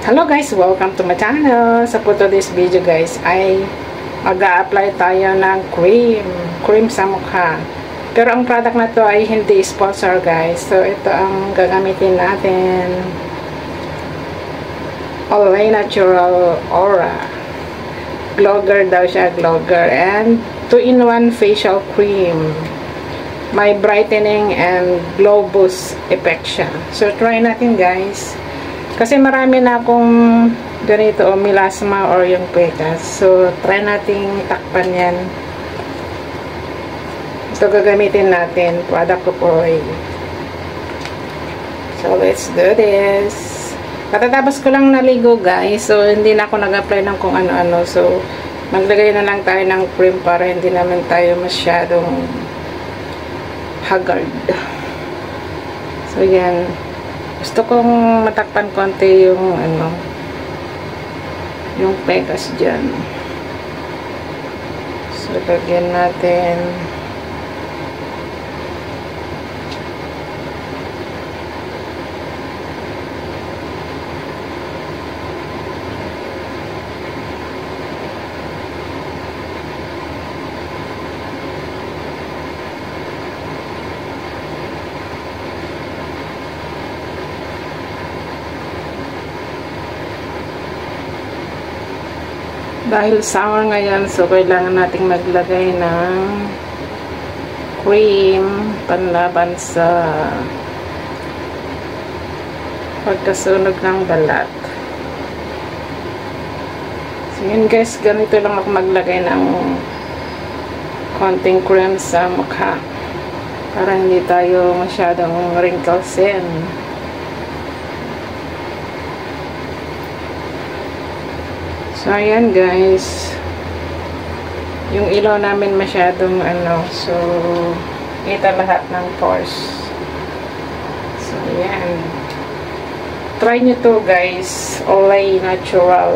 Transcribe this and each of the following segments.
Hello guys, welcome to my channel. So for today's video guys ay mag-a-apply tayo ng cream sa mukha. Pero ang product na to ay hindi sponsor guys. So ito ang gagamitin natin. Olay Natural Aura. Glogger daw siya, glogger. And 2-in-1 facial cream. May brightening and glow boost effect siya. So try natin guys. Kasi marami na akong ganito o melasma or yung pecas. So, try nating takpan yan. Ito gagamitin natin. Product ko po ay. So, let's do this. Katatapos ko lang naligo guys. So, hindi na ako nag-apply ng kung ano-ano. So, maglagay na lang tayo ng cream para hindi naman tayo masyadong haggard. So, yan. Gusto kong matakpan konti yung yung pecas dyan. So, lagyan natin. Dahil summer ngayon, so kailangan nating maglagay ng cream panlaban sa pagkasunog ng balat. So yun guys, ganito lang ako maglagay ng konting cream sa mukha para hindi tayo masyadong wrinklesin. So, ayan guys. Yung ilaw namin masyadong so, kita lahat ng pores. So, ayan. Try nyo to guys. Olay Natural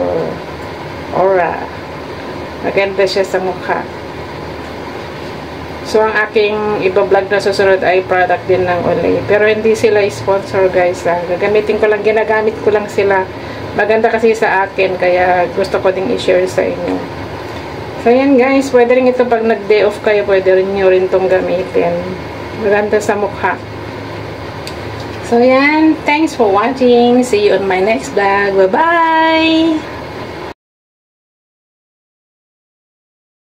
Aura. Maganda siya sa mukha. So, ang aking iba-vlog na susunod ay product din ng Olay. Pero hindi sila sponsor guys. Gagamitin ko lang, ginagamit ko lang sila. Maganda kasi sa akin, kaya gusto ko ding i-share sa inyo. So, yan guys. Pwede rin ito pag nag-day off kayo, pwede rin nyo rin itong gamitin. Maganda sa mukha. So, yan. Thanks for watching. See you on my next vlog. Bye-bye!